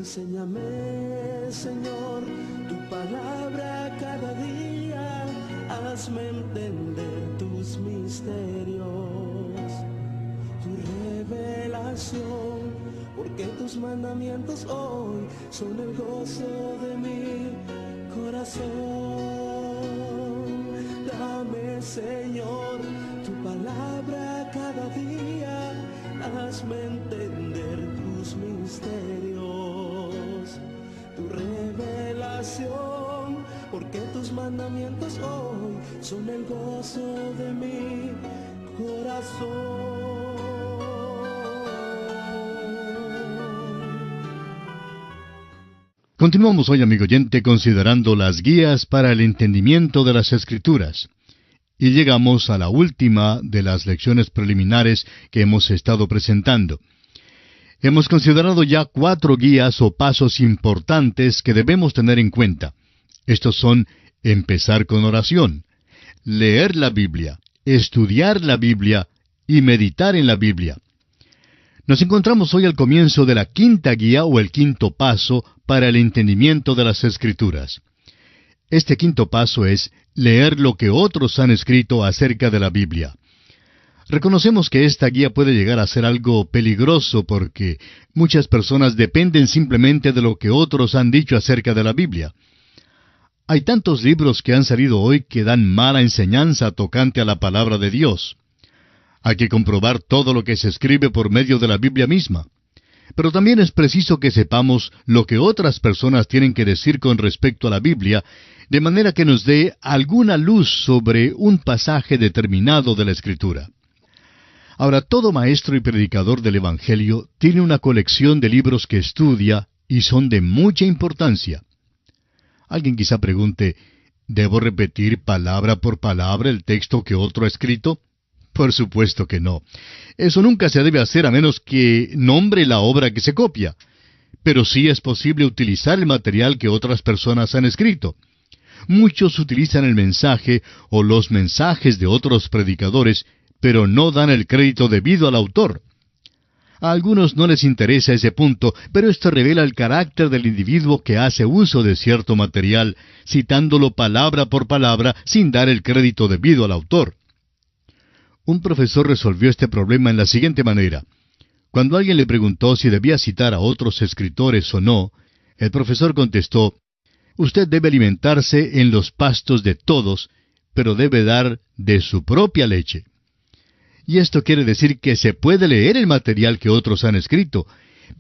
Enséñame, Señor, tu palabra cada día, hazme entender tus misterios, tu revelación, porque tus mandamientos hoy son el gozo de mi corazón. Dame, Señor, tu palabra cada día, hazme entender tus misterios, tu revelación, porque tus mandamientos hoy son el gozo de mi corazón. Continuamos hoy, amigo oyente, considerando las guías para el entendimiento de las Escrituras. Y llegamos a la última de las lecciones preliminares que hemos estado presentando. Hemos considerado ya 4 guías o pasos importantes que debemos tener en cuenta. Estos son: empezar con oración, leer la Biblia, estudiar la Biblia y meditar en la Biblia. Nos encontramos hoy al comienzo de la 5ª guía o el 5º paso para el entendimiento de las Escrituras. Este 5º paso es leer lo que otros han escrito acerca de la Biblia. Reconocemos que esta guía puede llegar a ser algo peligroso porque muchas personas dependen simplemente de lo que otros han dicho acerca de la Biblia. Hay tantos libros que han salido hoy que dan mala enseñanza tocante a la palabra de Dios. Hay que comprobar todo lo que se escribe por medio de la Biblia misma. Pero también es preciso que sepamos lo que otras personas tienen que decir con respecto a la Biblia, de manera que nos dé alguna luz sobre un pasaje determinado de la Escritura. Ahora, todo maestro y predicador del Evangelio tiene una colección de libros que estudia y son de mucha importancia. Alguien quizá pregunte, ¿debo repetir palabra por palabra el texto que otro ha escrito? Por supuesto que no. Eso nunca se debe hacer a menos que nombre la obra que se copia. Pero sí es posible utilizar el material que otras personas han escrito. Muchos utilizan el mensaje o los mensajes de otros predicadores, pero no dan el crédito debido al autor. A algunos no les interesa ese punto, pero esto revela el carácter del individuo que hace uso de cierto material, citándolo palabra por palabra sin dar el crédito debido al autor. Un profesor resolvió este problema en la siguiente manera. Cuando alguien le preguntó si debía citar a otros escritores o no, el profesor contestó: usted debe alimentarse en los pastos de todos, pero debe dar de su propia leche. Y esto quiere decir que se puede leer el material que otros han escrito,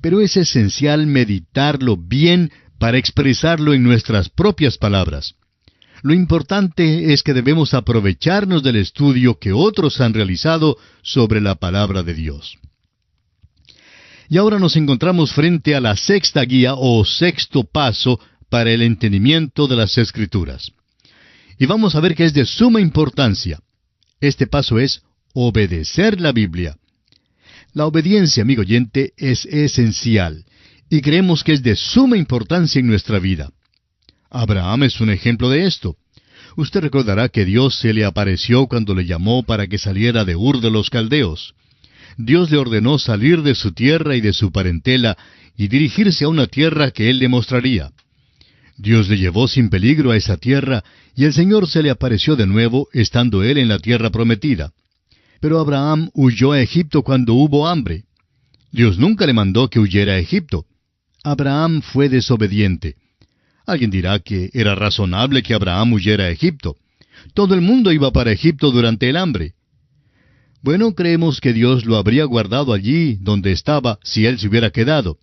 pero es esencial meditarlo bien para expresarlo en nuestras propias palabras. Lo importante es que debemos aprovecharnos del estudio que otros han realizado sobre la palabra de Dios. Y ahora nos encontramos frente a la 6ª guía o 6º paso para el entendimiento de las Escrituras. Y vamos a ver que es de suma importancia. Este paso es obedecer la Biblia. La obediencia, amigo oyente, es esencial, y creemos que es de suma importancia en nuestra vida. Abraham es un ejemplo de esto. Usted recordará que Dios se le apareció cuando le llamó para que saliera de Ur de los Caldeos. Dios le ordenó salir de su tierra y de su parentela y dirigirse a una tierra que Él le mostraría. Dios le llevó sin peligro a esa tierra, y el Señor se le apareció de nuevo, estando Él en la tierra prometida. Pero Abraham huyó a Egipto cuando hubo hambre. Dios nunca le mandó que huyera a Egipto. Abraham fue desobediente. Alguien dirá que era razonable que Abraham huyera a Egipto. Todo el mundo iba para Egipto durante el hambre. Bueno, creemos que Dios lo habría guardado allí donde estaba si él se hubiera quedado.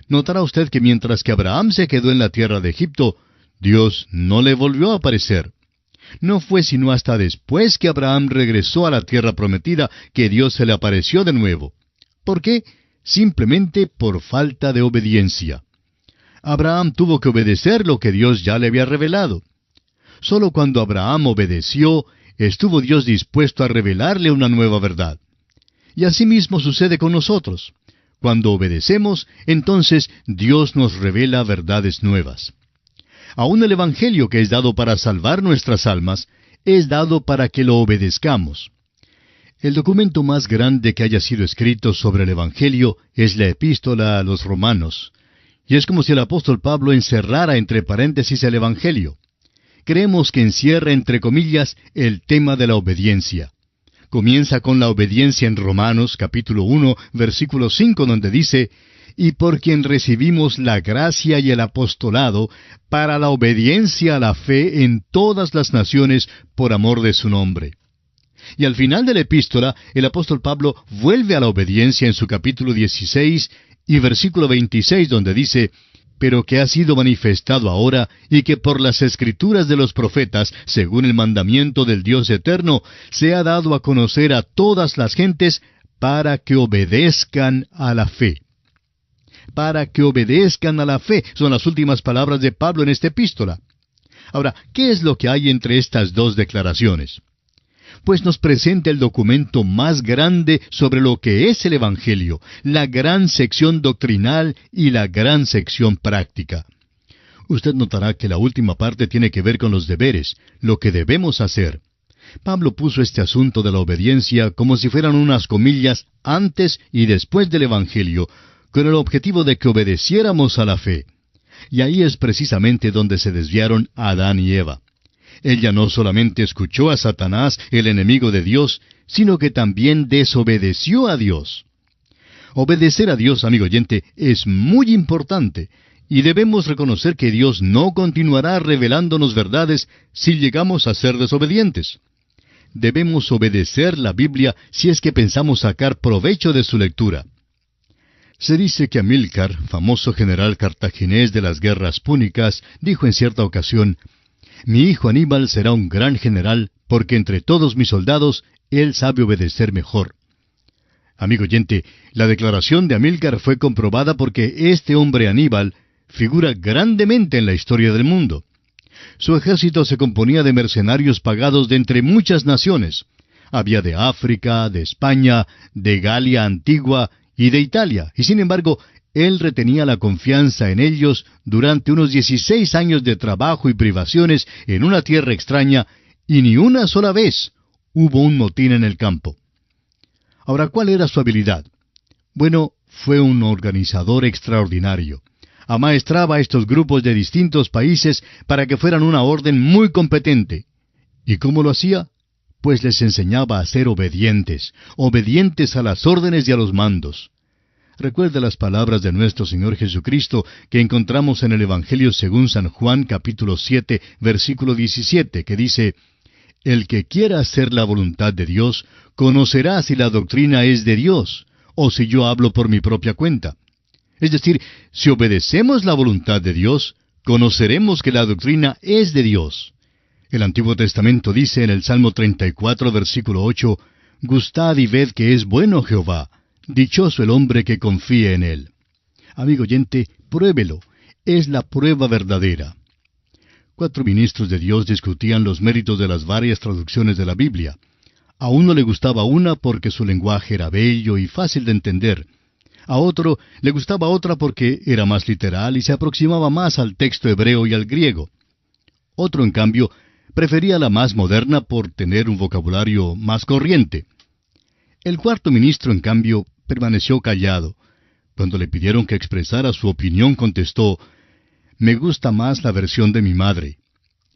Notará usted que mientras que Abraham se quedó en la tierra de Egipto, Dios no le volvió a aparecer. No fue sino hasta después que Abraham regresó a la tierra prometida que Dios se le apareció de nuevo. ¿Por qué? Simplemente por falta de obediencia. Abraham tuvo que obedecer lo que Dios ya le había revelado. Solo cuando Abraham obedeció, estuvo Dios dispuesto a revelarle una nueva verdad. Y asimismo sucede con nosotros. Cuando obedecemos, entonces Dios nos revela verdades nuevas. Aún el Evangelio que es dado para salvar nuestras almas, es dado para que lo obedezcamos. El documento más grande que haya sido escrito sobre el Evangelio es la Epístola a los Romanos. Y es como si el apóstol Pablo encerrara entre paréntesis el Evangelio. Creemos que encierra entre comillas el tema de la obediencia. Comienza con la obediencia en Romanos capítulo 1, versículo 5, donde dice: y por quien recibimos la gracia y el apostolado para la obediencia a la fe en todas las naciones por amor de su nombre. Y al final de la epístola, el apóstol Pablo vuelve a la obediencia en su capítulo 16 y versículo 26, donde dice: pero que ha sido manifestado ahora, y que por las escrituras de los profetas, según el mandamiento del Dios eterno, se ha dado a conocer a todas las gentes para que obedezcan a la fe. Para que obedezcan a la fe, son las últimas palabras de Pablo en esta epístola. Ahora, ¿qué es lo que hay entre estas dos declaraciones? Pues nos presenta el documento más grande sobre lo que es el Evangelio, la gran sección doctrinal y la gran sección práctica. Usted notará que la última parte tiene que ver con los deberes, lo que debemos hacer. Pablo puso este asunto de la obediencia como si fueran unas comillas antes y después del Evangelio, con el objetivo de que obedeciéramos a la fe. Y ahí es precisamente donde se desviaron Adán y Eva. Ella no solamente escuchó a Satanás, el enemigo de Dios, sino que también desobedeció a Dios. Obedecer a Dios, amigo oyente, es muy importante, y debemos reconocer que Dios no continuará revelándonos verdades si llegamos a ser desobedientes. Debemos obedecer la Biblia si es que pensamos sacar provecho de su lectura. Se dice que Amílcar, famoso general cartaginés de las guerras púnicas, dijo en cierta ocasión: mi hijo Aníbal será un gran general, porque entre todos mis soldados, él sabe obedecer mejor. Amigo oyente, la declaración de Amílcar fue comprobada porque este hombre Aníbal figura grandemente en la historia del mundo. Su ejército se componía de mercenarios pagados de entre muchas naciones. Había de África, de España, de Galia Antigua y de Italia, y sin embargo, él retenía la confianza en ellos durante unos 16 años de trabajo y privaciones en una tierra extraña, y ni una sola vez hubo un motín en el campo. Ahora, ¿cuál era su habilidad? Bueno, fue un organizador extraordinario. Amaestraba a estos grupos de distintos países para que fueran una orden muy competente. ¿Y cómo lo hacía? Pues les enseñaba a ser obedientes, obedientes a las órdenes y a los mandos. Recuerda las palabras de nuestro Señor Jesucristo que encontramos en el Evangelio según San Juan capítulo 7, versículo 17, que dice: el que quiera hacer la voluntad de Dios, conocerá si la doctrina es de Dios, o si yo hablo por mi propia cuenta. Es decir, si obedecemos la voluntad de Dios, conoceremos que la doctrina es de Dios. El Antiguo Testamento dice en el Salmo 34, versículo 8, gustad y ved que es bueno Jehová, dichoso el hombre que confía en él. Amigo oyente, pruébelo, es la prueba verdadera. 4 ministros de Dios discutían los méritos de las varias traducciones de la Biblia. A uno le gustaba una porque su lenguaje era bello y fácil de entender. A otro le gustaba otra porque era más literal y se aproximaba más al texto hebreo y al griego. Otro, en cambio, prefería la más moderna por tener un vocabulario más corriente. El 4º ministro, en cambio, permaneció callado. Cuando le pidieron que expresara su opinión, contestó: me gusta más la versión de mi madre.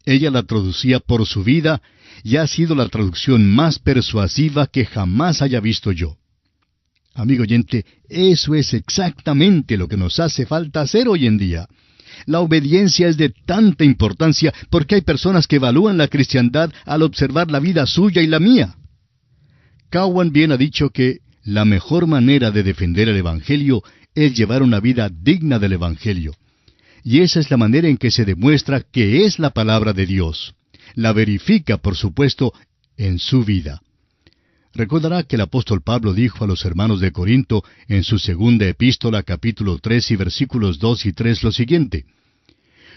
Ella la traducía por su vida y ha sido la traducción más persuasiva que jamás haya visto yo. Amigo oyente, eso es exactamente lo que nos hace falta hacer hoy en día. La obediencia es de tanta importancia porque hay personas que evalúan la cristiandad al observar la vida suya y la mía. Cowan bien ha dicho que la mejor manera de defender el Evangelio es llevar una vida digna del Evangelio. Y esa es la manera en que se demuestra que es la palabra de Dios. La verifica, por supuesto, en su vida. Recordará que el apóstol Pablo dijo a los hermanos de Corinto en su segunda epístola, capítulo 3 y versículos 2 y 3 lo siguiente: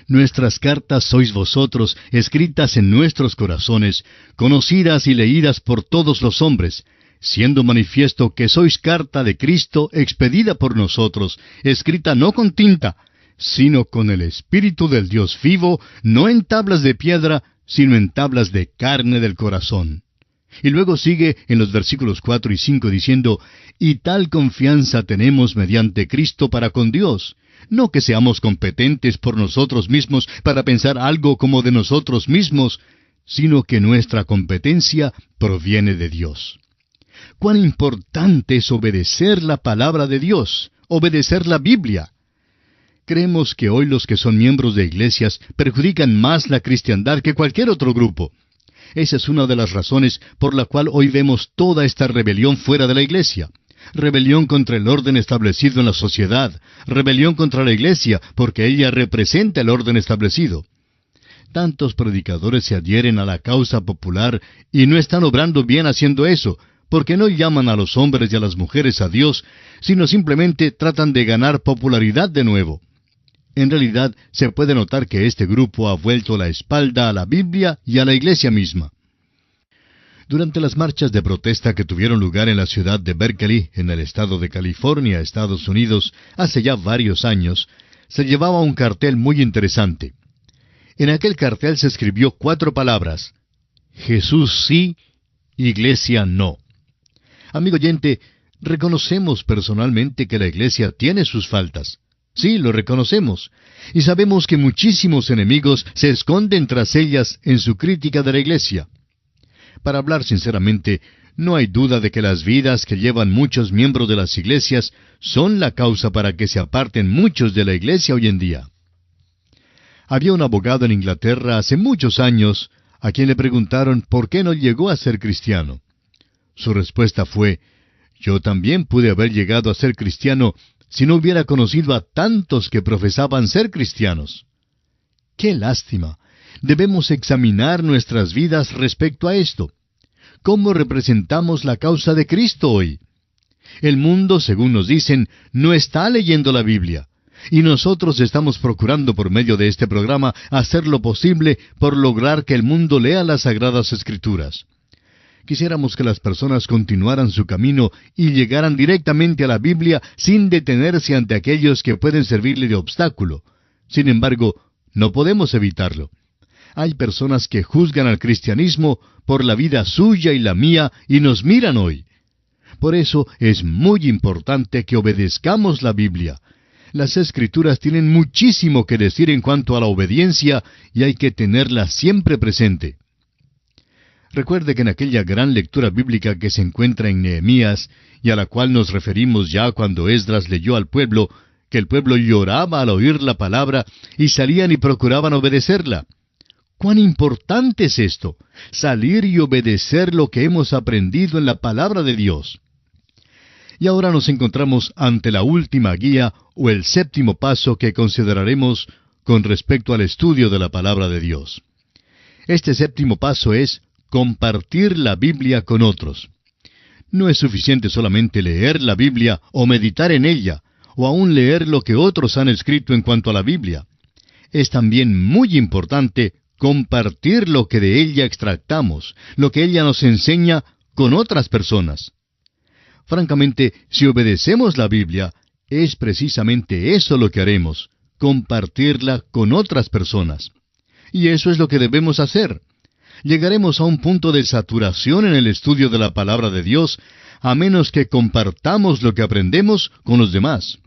nuestras cartas sois vosotros, escritas en nuestros corazones, conocidas y leídas por todos los hombres, siendo manifiesto que sois carta de Cristo, expedida por nosotros, escrita no con tinta, sino con el Espíritu del Dios vivo, no en tablas de piedra, sino en tablas de carne del corazón. Y luego sigue en los versículos 4 y 5 diciendo, y tal confianza tenemos mediante Cristo para con Dios. No que seamos competentes por nosotros mismos para pensar algo como de nosotros mismos, sino que nuestra competencia proviene de Dios. Cuán importante es obedecer la palabra de Dios, obedecer la Biblia. Creemos que hoy los que son miembros de iglesias perjudican más la cristiandad que cualquier otro grupo. Esa es una de las razones por la cual hoy vemos toda esta rebelión fuera de la iglesia. Rebelión contra el orden establecido en la sociedad. Rebelión contra la iglesia, porque ella representa el orden establecido. Tantos predicadores se adhieren a la causa popular y no están obrando bien haciendo eso, porque no llaman a los hombres y a las mujeres a Dios, sino simplemente tratan de ganar popularidad de nuevo. En realidad, se puede notar que este grupo ha vuelto la espalda a la Biblia y a la iglesia misma. Durante las marchas de protesta que tuvieron lugar en la ciudad de Berkeley, en el estado de California, Estados Unidos, hace ya varios años, se llevaba un cartel muy interesante. En aquel cartel se escribió 4 palabras: Jesús sí, Iglesia no. Amigo oyente, reconocemos personalmente que la iglesia tiene sus faltas. Sí, lo reconocemos. Y sabemos que muchísimos enemigos se esconden tras ellas en su crítica de la iglesia. Para hablar sinceramente, no hay duda de que las vidas que llevan muchos miembros de las iglesias son la causa para que se aparten muchos de la iglesia hoy en día. Había un abogado en Inglaterra hace muchos años a quien le preguntaron por qué no llegó a ser cristiano. Su respuesta fue: yo también pude haber llegado a ser cristiano si no hubiera conocido a tantos que profesaban ser cristianos. ¡Qué lástima! Debemos examinar nuestras vidas respecto a esto. ¿Cómo representamos la causa de Cristo hoy? El mundo, según nos dicen, no está leyendo la Biblia. Y nosotros estamos procurando por medio de este programa hacer lo posible por lograr que el mundo lea las Sagradas Escrituras. Quisiéramos que las personas continuaran su camino y llegaran directamente a la Biblia sin detenerse ante aquellos que pueden servirle de obstáculo. Sin embargo, no podemos evitarlo. Hay personas que juzgan al cristianismo por la vida suya y la mía y nos miran hoy. Por eso es muy importante que obedezcamos la Biblia. Las Escrituras tienen muchísimo que decir en cuanto a la obediencia y hay que tenerla siempre presente. Recuerde que en aquella gran lectura bíblica que se encuentra en Nehemías, y a la cual nos referimos ya cuando Esdras leyó al pueblo, que el pueblo lloraba al oír la palabra y salían y procuraban obedecerla. ¡Cuán importante es esto! Salir y obedecer lo que hemos aprendido en la palabra de Dios. Y ahora nos encontramos ante la última guía o el 7º paso que consideraremos con respecto al estudio de la palabra de Dios. Este 7º paso es compartir la Biblia con otros. No es suficiente solamente leer la Biblia o meditar en ella, o aún leer lo que otros han escrito en cuanto a la Biblia. Es también muy importante compartir lo que de ella extractamos, lo que ella nos enseña con otras personas. Francamente, si obedecemos la Biblia, es precisamente eso lo que haremos, compartirla con otras personas. Y eso es lo que debemos hacer. Llegaremos a un punto de saturación en el estudio de la palabra de Dios, a menos que compartamos lo que aprendemos con los demás.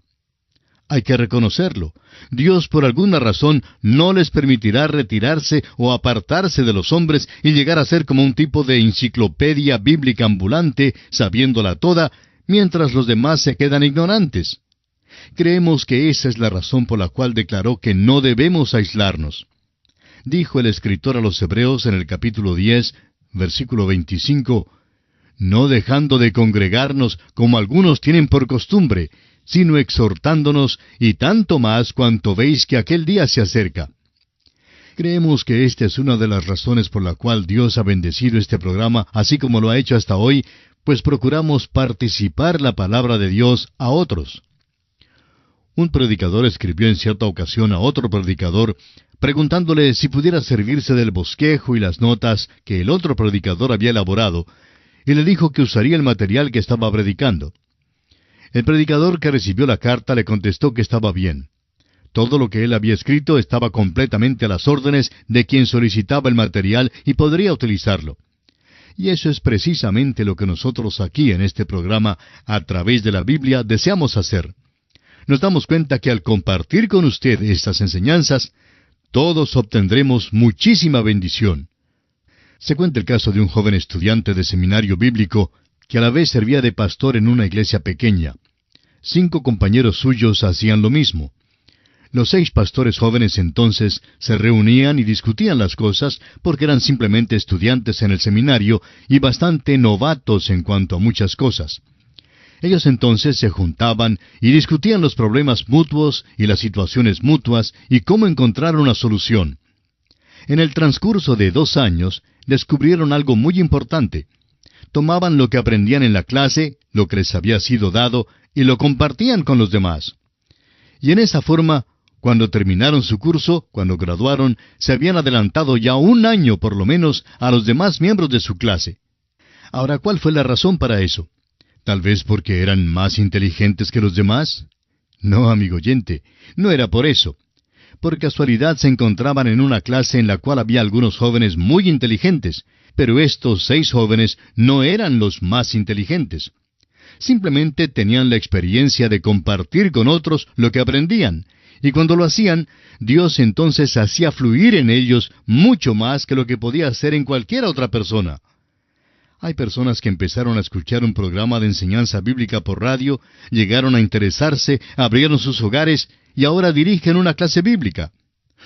Hay que reconocerlo. Dios por alguna razón no les permitirá retirarse o apartarse de los hombres y llegar a ser como un tipo de enciclopedia bíblica ambulante, sabiéndola toda, mientras los demás se quedan ignorantes. Creemos que esa es la razón por la cual declaró que no debemos aislarnos. Dijo el escritor a los Hebreos en el capítulo 10, versículo 25, «No dejando de congregarnos como algunos tienen por costumbre, sino exhortándonos, y tanto más cuanto veis que aquel día se acerca». Creemos que esta es una de las razones por la cual Dios ha bendecido este programa, así como lo ha hecho hasta hoy, pues procuramos participar la palabra de Dios a otros. Un predicador escribió en cierta ocasión a otro predicador, preguntándole si pudiera servirse del bosquejo y las notas que el otro predicador había elaborado, y le dijo que usaría el material que estaba predicando. El predicador que recibió la carta le contestó que estaba bien. Todo lo que él había escrito estaba completamente a las órdenes de quien solicitaba el material y podría utilizarlo. Y eso es precisamente lo que nosotros aquí en este programa, a través de la Biblia, deseamos hacer. Nos damos cuenta que al compartir con usted estas enseñanzas, todos obtendremos muchísima bendición. Se cuenta el caso de un joven estudiante de seminario bíblico que a la vez servía de pastor en una iglesia pequeña. 5 compañeros suyos hacían lo mismo. Los 6 pastores jóvenes entonces se reunían y discutían las cosas porque eran simplemente estudiantes en el seminario y bastante novatos en cuanto a muchas cosas. Ellos entonces se juntaban y discutían los problemas mutuos y las situaciones mutuas y cómo encontrar una solución. En el transcurso de 2 años descubrieron algo muy importante. Tomaban lo que aprendían en la clase, lo que les había sido dado, y lo compartían con los demás. Y en esa forma, cuando terminaron su curso, cuando graduaron, se habían adelantado ya 1 año por lo menos a los demás miembros de su clase. Ahora, ¿cuál fue la razón para eso? ¿Tal vez porque eran más inteligentes que los demás? No, amigo oyente, no era por eso. Por casualidad se encontraban en una clase en la cual había algunos jóvenes muy inteligentes, pero estos 6 jóvenes no eran los más inteligentes. Simplemente tenían la experiencia de compartir con otros lo que aprendían, y cuando lo hacían, Dios entonces hacía fluir en ellos mucho más que lo que podía hacer en cualquier otra persona. Hay personas que empezaron a escuchar un programa de enseñanza bíblica por radio, llegaron a interesarse, abrieron sus hogares y ahora dirigen una clase bíblica.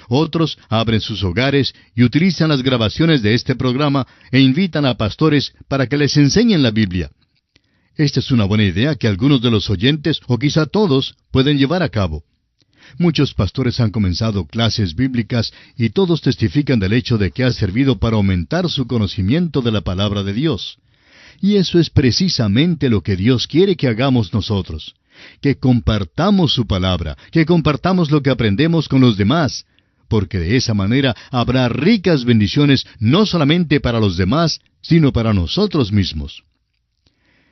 Otros abren sus hogares y utilizan las grabaciones de este programa e invitan a pastores para que les enseñen la Biblia. Esta es una buena idea que algunos de los oyentes, o quizá todos, pueden llevar a cabo. Muchos pastores han comenzado clases bíblicas y todos testifican del hecho de que ha servido para aumentar su conocimiento de la palabra de Dios. Y eso es precisamente lo que Dios quiere que hagamos nosotros, que compartamos su palabra, que compartamos lo que aprendemos con los demás, porque de esa manera habrá ricas bendiciones no solamente para los demás, sino para nosotros mismos.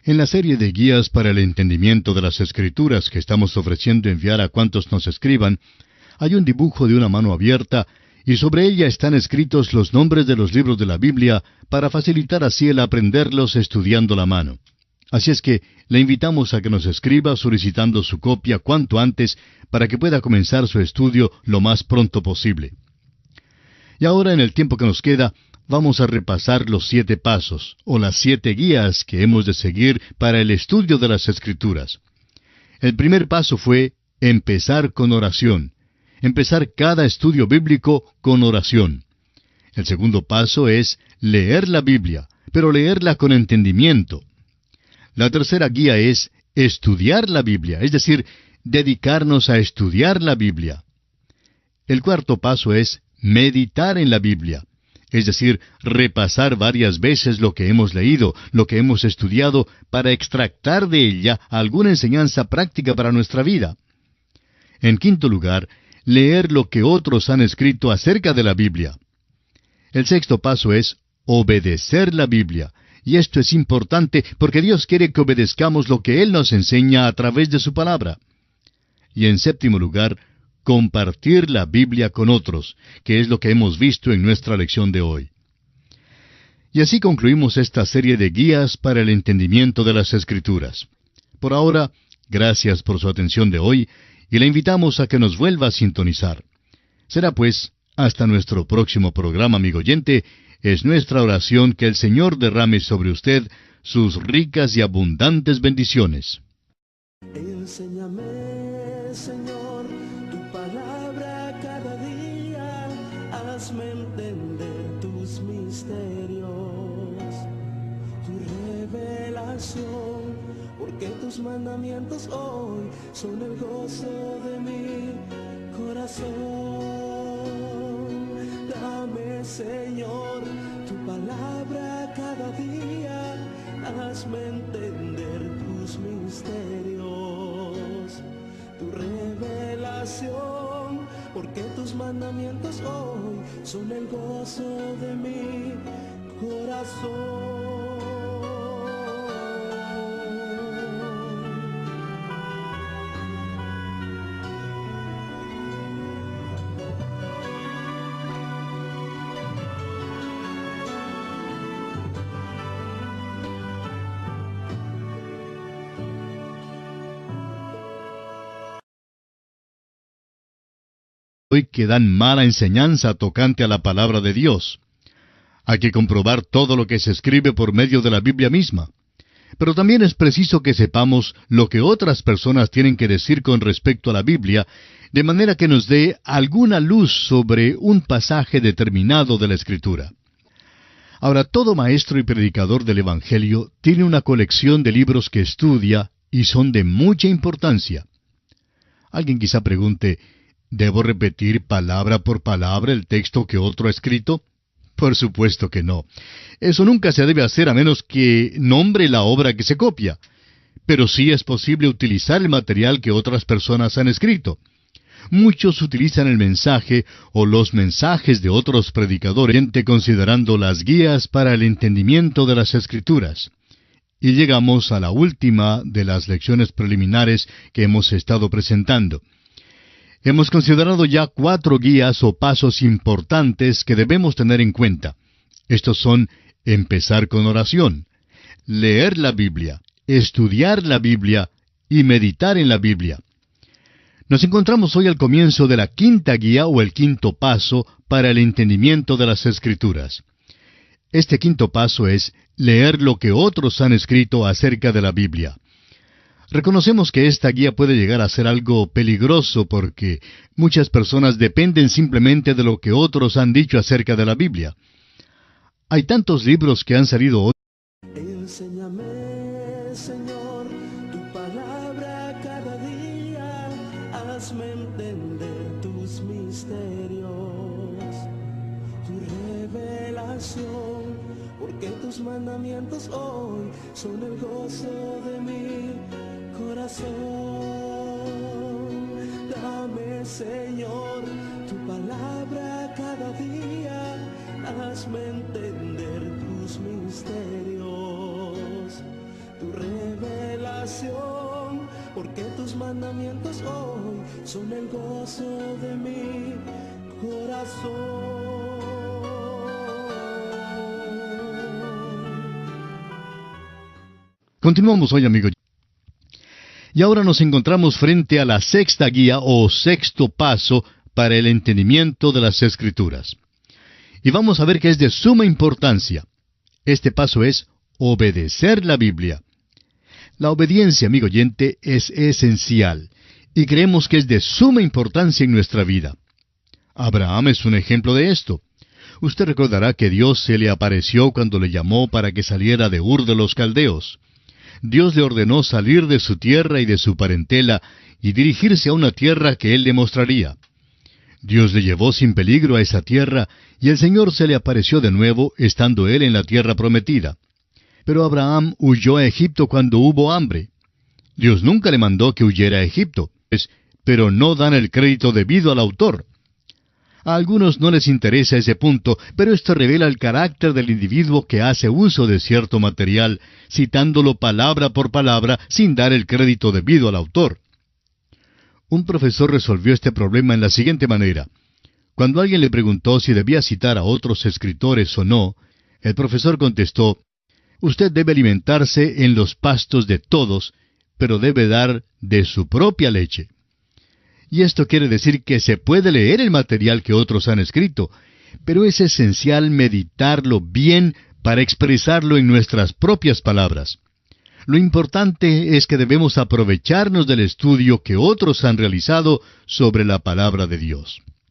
En la serie de guías para el entendimiento de las Escrituras que estamos ofreciendo enviar a cuantos nos escriban, hay un dibujo de una mano abierta y sobre ella están escritos los nombres de los libros de la Biblia para facilitar así el aprenderlos estudiando la mano. Así es que le invitamos a que nos escriba solicitando su copia cuanto antes para que pueda comenzar su estudio lo más pronto posible. Y ahora, en el tiempo que nos queda, vamos a repasar los 7 pasos, o las 7 guías que hemos de seguir para el estudio de las Escrituras. El primer paso fue empezar con oración. Empezar cada estudio bíblico con oración. El segundo paso es leer la Biblia, pero leerla con entendimiento. La tercera guía es estudiar la Biblia, es decir, dedicarnos a estudiar la Biblia. El cuarto paso es meditar en la Biblia. Es decir, repasar varias veces lo que hemos leído, lo que hemos estudiado, para extractar de ella alguna enseñanza práctica para nuestra vida. En quinto lugar, leer lo que otros han escrito acerca de la Biblia. El sexto paso es obedecer la Biblia, y esto es importante porque Dios quiere que obedezcamos lo que Él nos enseña a través de su palabra. Y en séptimo lugar, compartir la Biblia con otros, que es lo que hemos visto en nuestra lección de hoy. Y así concluimos esta serie de guías para el entendimiento de las Escrituras. Por ahora, gracias por su atención de hoy, y le invitamos a que nos vuelva a sintonizar. Será pues, hasta nuestro próximo programa, amigo oyente. Es nuestra oración que el Señor derrame sobre usted sus ricas y abundantes bendiciones. Enséñame, Señor, tu palabra cada día, hazme entender tus misterios, tu revelación, porque tus mandamientos hoy son el gozo de mi corazón. Dame, Señor, tu palabra cada día, hazme entender tus misterios, tu revelación, porque tus mandamientos hoy son el gozo de mi corazón. hoy que dan mala enseñanza tocante a la palabra de Dios. Hay que comprobar todo lo que se escribe por medio de la Biblia misma. Pero también es preciso que sepamos lo que otras personas tienen que decir con respecto a la Biblia, de manera que nos dé alguna luz sobre un pasaje determinado de la Escritura. Ahora, todo maestro y predicador del Evangelio tiene una colección de libros que estudia y son de mucha importancia. Alguien quizá pregunte, ¿debo repetir palabra por palabra el texto que otro ha escrito? Por supuesto que no. Eso nunca se debe hacer a menos que nombre la obra que se copia. Pero sí es posible utilizar el material que otras personas han escrito. Muchos utilizan el mensaje o los mensajes de otros predicadores, considerando las guías para el entendimiento de las Escrituras. Y llegamos a la última de las lecciones preliminares que hemos estado presentando. Hemos considerado ya 4 guías o pasos importantes que debemos tener en cuenta. Estos son: empezar con oración, leer la Biblia, estudiar la Biblia y meditar en la Biblia. Nos encontramos hoy al comienzo de la 5ª guía o el 5º paso para el entendimiento de las Escrituras. Este 5º paso es leer lo que otros han escrito acerca de la Biblia. Reconocemos que esta guía puede llegar a ser algo peligroso porque muchas personas dependen simplemente de lo que otros han dicho acerca de la Biblia. Hay tantos libros que han salido hoy. Enséñame, Señor, tu palabra cada día, hazme entender tus misterios, tu revelación, porque tus mandamientos hoy son el gozo de mi corazón. Dame, Señor, tu palabra cada día, hazme entender tus misterios, tu revelación, porque tus mandamientos hoy son el gozo de mi corazón. Continuamos hoy, amigos. Y ahora nos encontramos frente a la 6ª guía o 6º paso para el entendimiento de las Escrituras. Y vamos a ver que es de suma importancia. Este paso es obedecer la Biblia. La obediencia, amigo oyente, es esencial, y creemos que es de suma importancia en nuestra vida. Abraham es un ejemplo de esto. Usted recordará que Dios se le apareció cuando le llamó para que saliera de Ur de los Caldeos. Dios le ordenó salir de su tierra y de su parentela y dirigirse a una tierra que Él le mostraría. Dios le llevó sin peligro a esa tierra, y el Señor se le apareció de nuevo, estando Él en la tierra prometida. Pero Abraham huyó a Egipto cuando hubo hambre. Dios nunca le mandó que huyera a Egipto, pero no dan el crédito debido al autor. A algunos no les interesa ese punto, pero esto revela el carácter del individuo que hace uso de cierto material, citándolo palabra por palabra sin dar el crédito debido al autor. Un profesor resolvió este problema en la siguiente manera. Cuando alguien le preguntó si debía citar a otros escritores o no, el profesor contestó: «Usted debe alimentarse en los pastos de todos, pero debe dar de su propia leche». Y esto quiere decir que se puede leer el material que otros han escrito, pero es esencial meditarlo bien para expresarlo en nuestras propias palabras. Lo importante es que debemos aprovecharnos del estudio que otros han realizado sobre la palabra de Dios.